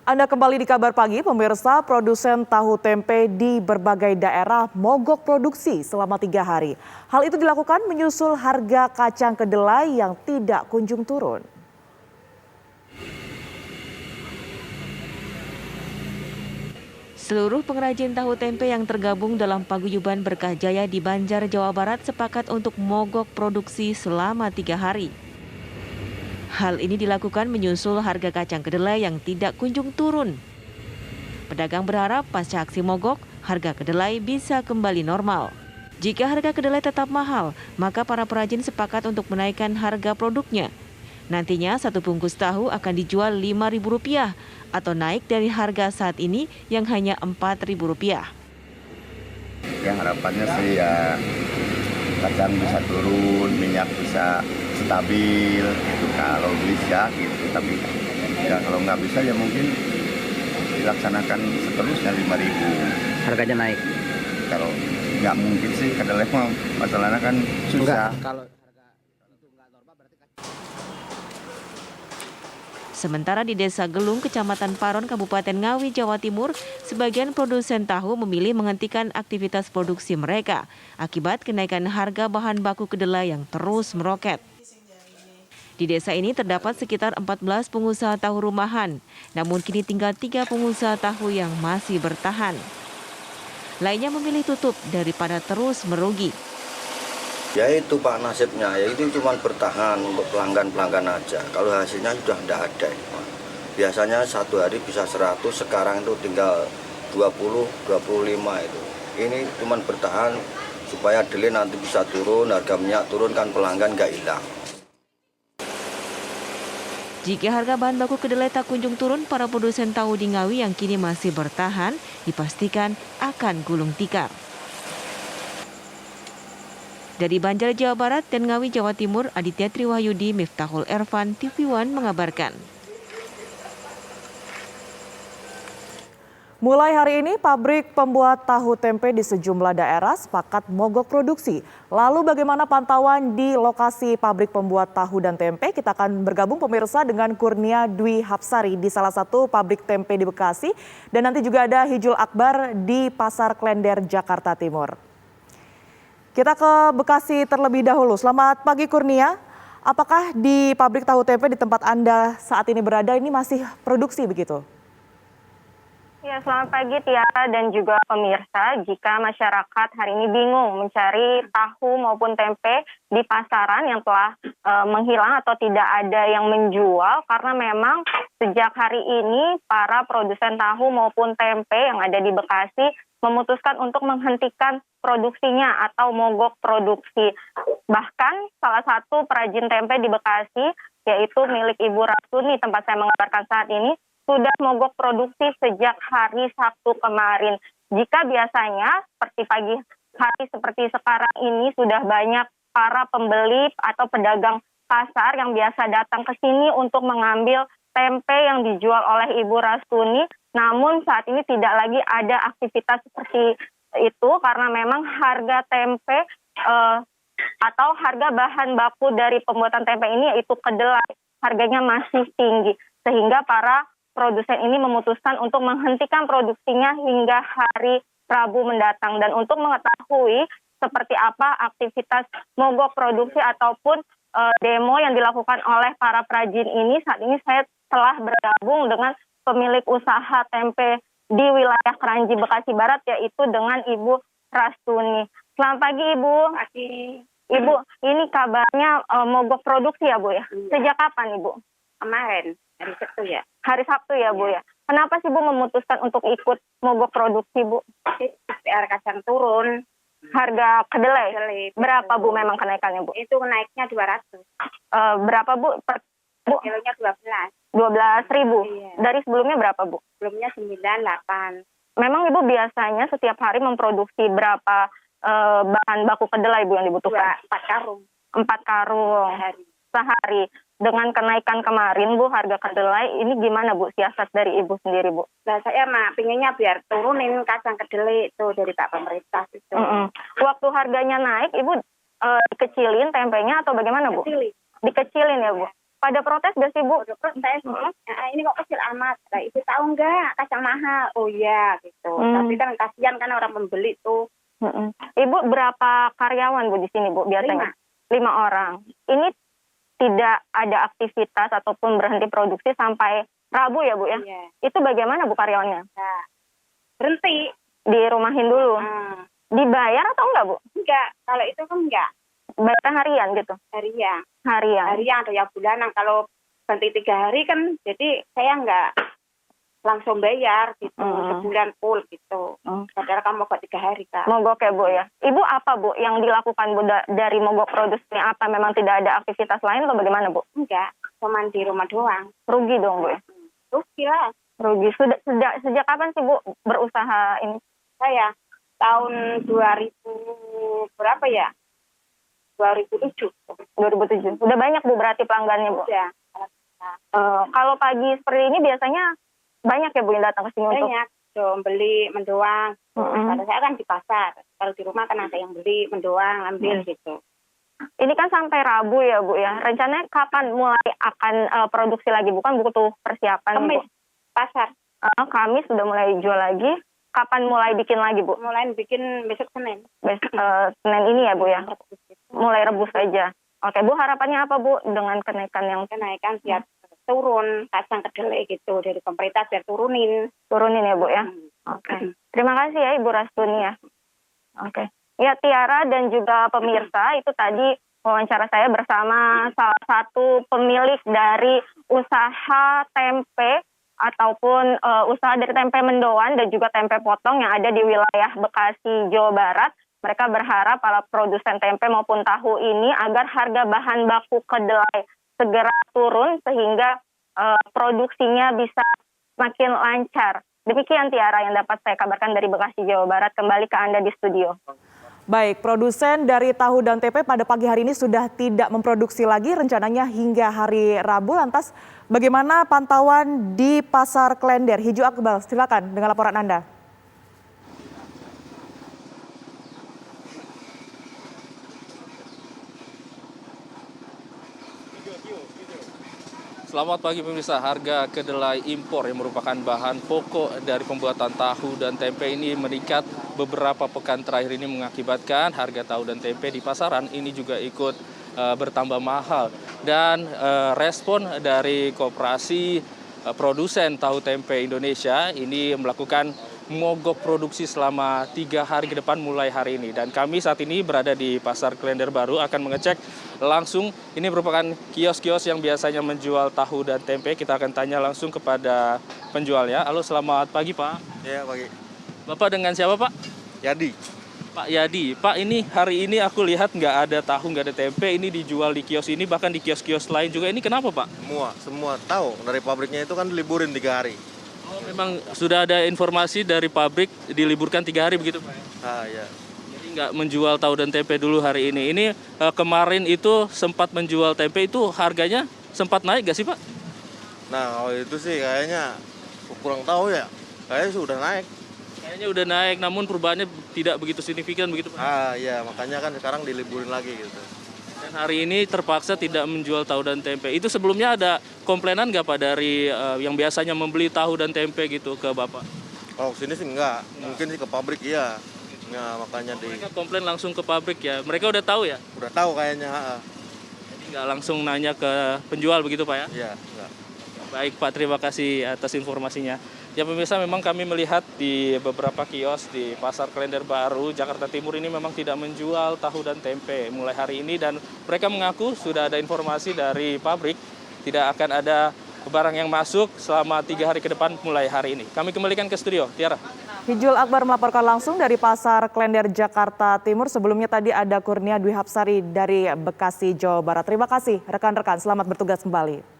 Anda kembali di Kabar Pagi, pemirsa. Produsen tahu tempe di berbagai daerah mogok produksi selama 3 hari. Hal itu dilakukan menyusul harga kacang kedelai yang tidak kunjung turun. Seluruh pengrajin tahu tempe yang tergabung dalam paguyuban Berkah Jaya di Banjar, Jawa Barat sepakat untuk mogok produksi selama 3 hari. Hal ini dilakukan menyusul harga kacang kedelai yang tidak kunjung turun. Pedagang berharap pasca aksi mogok, harga kedelai bisa kembali normal. Jika harga kedelai tetap mahal, maka para perajin sepakat untuk menaikkan harga produknya. Nantinya satu bungkus tahu akan dijual Rp5.000 atau naik dari harga saat ini yang hanya Rp4.000. Ya harapannya sih ya kacang bisa turun, minyak bisa stabil gitu kalau bisa gitu. Tapi ya kalau nggak bisa ya mungkin dilaksanakan seterusnya 5.000. Harganya naik. Kalau nggak mungkin sih kedelai mah masalahnya kan susah. Sementara di Desa Gelung, Kecamatan Paron, Kabupaten Ngawi, Jawa Timur, sebagian produsen tahu memilih menghentikan aktivitas produksi mereka akibat kenaikan harga bahan baku kedelai yang terus meroket. Di desa ini terdapat sekitar 14 pengusaha tahu rumahan, namun kini tinggal 3 pengusaha tahu yang masih bertahan. Lainnya memilih tutup daripada terus merugi. Ya itu Pak nasibnya, ya itu cuma bertahan untuk pelanggan-pelanggan aja. Kalau hasilnya sudah tidak ada. Biasanya satu hari bisa 100, sekarang itu tinggal 20, 25 itu. Ini cuma bertahan supaya kedelai nanti bisa turun, harga minyak turun kan pelanggan nggak hilang. Jika harga bahan baku kedelai tak kunjung turun, para produsen tahu di Ngawi yang kini masih bertahan dipastikan akan gulung tikar. Dari Banjar, Jawa Barat dan Ngawi, Jawa Timur, Aditya Triwahyudi, Miftahul Ervan, TV One mengabarkan. Mulai hari ini, pabrik pembuat tahu tempe di sejumlah daerah sepakat mogok produksi. Lalu bagaimana pantauan di lokasi pabrik pembuat tahu dan tempe? Kita akan bergabung pemirsa dengan Kurnia Dwi Hapsari di salah satu pabrik tempe di Bekasi. Dan nanti juga ada Hijul Akbar di Pasar Klender, Jakarta Timur. Kita ke Bekasi terlebih dahulu. Selamat pagi Kurnia. Apakah di pabrik tahu tempe di tempat Anda saat ini berada ini masih produksi begitu? Ya, selamat pagi Tiara dan juga pemirsa. Jika masyarakat hari ini bingung mencari tahu maupun tempe di pasaran yang telah menghilang atau tidak ada yang menjual, karena memang sejak hari ini para produsen tahu maupun tempe yang ada di Bekasi memutuskan untuk menghentikan produksinya atau mogok produksi. Bahkan salah satu perajin tempe di Bekasi, yaitu milik Ibu Rasuni tempat saya mengabarkan saat ini, sudah mogok produksi sejak hari Sabtu kemarin. Jika biasanya seperti pagi hari seperti sekarang ini sudah banyak para pembeli atau pedagang pasar yang biasa datang ke sini untuk mengambil tempe yang dijual oleh Ibu Rasuni, namun saat ini tidak lagi ada aktivitas seperti itu karena memang harga tempe atau harga bahan baku dari pembuatan tempe ini yaitu kedelai harganya masih tinggi, sehingga para produsen ini memutuskan untuk menghentikan produksinya hingga hari Rabu mendatang. Dan untuk mengetahui seperti apa aktivitas mogok produksi ataupun demo yang dilakukan oleh para perajin ini, saat ini saya telah bergabung dengan pemilik usaha tempe di wilayah Kranji, Bekasi Barat, yaitu dengan Ibu Rastuni. Selamat pagi Ibu. Pagi. Ibu, ini kabarnya mogok produksi ya Bu ya? Sejak kapan Ibu? Kemarin, hari Sabtu ya. Hari Sabtu ya Bu ya. Kenapa sih Bu memutuskan untuk ikut mogok produksi Bu? Biar kacang turun. Harga kedelai. Berapa Bu memang kenaikannya Bu? Itu naiknya 200. Berapa Bu? Bu? Kilonya 12. 12.000. Iya. Dari sebelumnya berapa Bu? Sebelumnya 98. Memang Ibu biasanya setiap hari memproduksi berapa bahan baku kedelai Bu yang dibutuhkan? 4 karung. 4 karung. Sehari. Dengan kenaikan kemarin Bu harga kedelai ini gimana Bu siasat dari Ibu sendiri Bu? Nah saya mah pinginnya biar turunin kacang kedelai itu dari Pak Pemerintah itu. Waktu harganya naik Ibu dikecilin tempenya atau bagaimana Bu? Kecilin. Dikecilin ya Bu. Pada protes gak sih Bu? Udah protes, ini kok kecil amat. Nah, ibu tahu nggak kacang mahal? Oh iya gitu. Tapi kan kasihan kan orang pembeli tuh. Ibu berapa karyawan Bu di sini Bu biasanya? 5 orang. Ini tidak ada aktivitas ataupun berhenti produksi sampai Rabu ya Bu ya? Iya. Itu bagaimana Bu karyawannya? Nah, berhenti. Dirumahin dulu. Dibayar atau enggak Bu? Enggak, kalau itu kan enggak. Bayar harian gitu? Harian. Harian. Atau ya bulanan. Kalau berhenti 3 hari kan jadi saya enggak langsung bayar gitu, sebulan full gitu. Padahal kan mogok 3 hari Kak. Mogok ya Bu ya. Ibu apa Bu yang dilakukan Bu dari mogok produksi? Apa memang tidak ada aktivitas lain atau bagaimana Bu? Enggak, cuman di rumah doang. Rugi dong Bu ya? Rugi lah. Rugi. Sejak kapan sih Bu berusaha ini? Saya tahun 2000 berapa ya? 2007. 2007. Udah banyak Bu berarti pelanggannya Bu? Ya. Kalau pagi seperti ini biasanya banyak ya Bu yang datang ke sini untuk? Banyak. Beli, mendoang. Kalau saya kan di pasar. Kalau di rumah kan ada yang beli, mendoang, ambil gitu. Ini kan sampai Rabu ya Bu ya. Rencananya kapan mulai akan produksi lagi? Bukan butuh persiapan Kamis, Bu? pasar. Kamis sudah mulai jual lagi. Kapan mulai bikin lagi Bu? Mulai bikin besok Senin. Senin ini ya Bu ya? Mulai rebus aja. Oke Bu, harapannya apa Bu dengan kenaikan yang Kenaikan biar turun kacang kedelai gitu dari pemerintah biar turunin. turunin ya Bu ya? Oke. Terima kasih ya Ibu Rastuni ya. Oke. Ya Tiara dan juga pemirsa, itu tadi wawancara saya bersama salah satu pemilik dari usaha tempe ataupun usaha dari tempe mendoan dan juga tempe potong yang ada di wilayah Bekasi, Jawa Barat. Mereka berharap para produsen tempe maupun tahu ini agar harga bahan baku kedelai segera turun sehingga produksinya bisa makin lancar. Demikian Tiara yang dapat saya kabarkan dari Bekasi, Jawa Barat. Kembali ke Anda di studio. Baik, produsen dari tahu dan tempe pada pagi hari ini sudah tidak memproduksi lagi rencananya hingga hari Rabu. Lantas bagaimana pantauan di Pasar Klender? Hijau Akbal, silakan dengan laporan Anda. Selamat pagi pemirsa, harga kedelai impor yang merupakan bahan pokok dari pembuatan tahu dan tempe ini meningkat beberapa pekan terakhir ini mengakibatkan harga tahu dan tempe di pasaran ini juga ikut bertambah mahal. Dan respon dari Koperasi Produsen Tahu Tempe Indonesia ini melakukan mogok produksi selama 3 hari ke depan mulai hari ini. Dan kami saat ini berada di Pasar Klender Baru akan mengecek langsung. Ini merupakan kios-kios yang biasanya menjual tahu dan tempe. Kita akan tanya langsung kepada penjualnya. Halo, selamat pagi Pak. Ya pagi. Bapak dengan siapa Pak? Yadi. Pak Yadi. Pak, ini hari ini aku lihat nggak ada tahu, nggak ada tempe. Ini dijual di kios ini, bahkan di kios-kios lain juga. Ini kenapa Pak? Semua tahu dari pabriknya itu kan liburin 3 hari. Oh, memang sudah ada informasi dari pabrik diliburkan 3 hari begitu Pak? Ya. Jadi nggak menjual tahu dan tempe dulu hari ini. Ini kemarin itu sempat menjual tempe, itu harganya sempat naik nggak sih Pak? Nah, kalau itu sih kayaknya kurang tahu ya. Kayaknya sudah naik. Kayaknya udah naik, namun perubahannya tidak begitu signifikan begitu Pak? Ya, makanya kan sekarang diliburin lagi gitu. Dan hari ini terpaksa tidak menjual tahu dan tempe. Itu sebelumnya ada komplainan nggak Pak dari yang biasanya membeli tahu dan tempe gitu ke Bapak? Kalau sini sih enggak, mungkin sih ke pabrik iya. Nah, makanya Mereka komplain langsung ke pabrik ya? Mereka udah tahu ya? udah tahu kayaknya. Jadi nggak langsung nanya ke penjual begitu Pak ya? Iya, enggak. Baik Pak, terima kasih atas informasinya. Ya pemirsa, memang kami melihat di beberapa kios di Pasar Klender Baru, Jakarta Timur ini memang tidak menjual tahu dan tempe mulai hari ini. Dan mereka mengaku sudah ada informasi dari pabrik, tidak akan ada barang yang masuk selama 3 hari ke depan mulai hari ini. Kami kembalikan ke studio, Tiara. Hijul Akbar melaporkan langsung dari Pasar Klender Jakarta Timur. Sebelumnya tadi ada Kurnia Dwi Hapsari dari Bekasi, Jawa Barat. Terima kasih rekan-rekan, selamat bertugas kembali.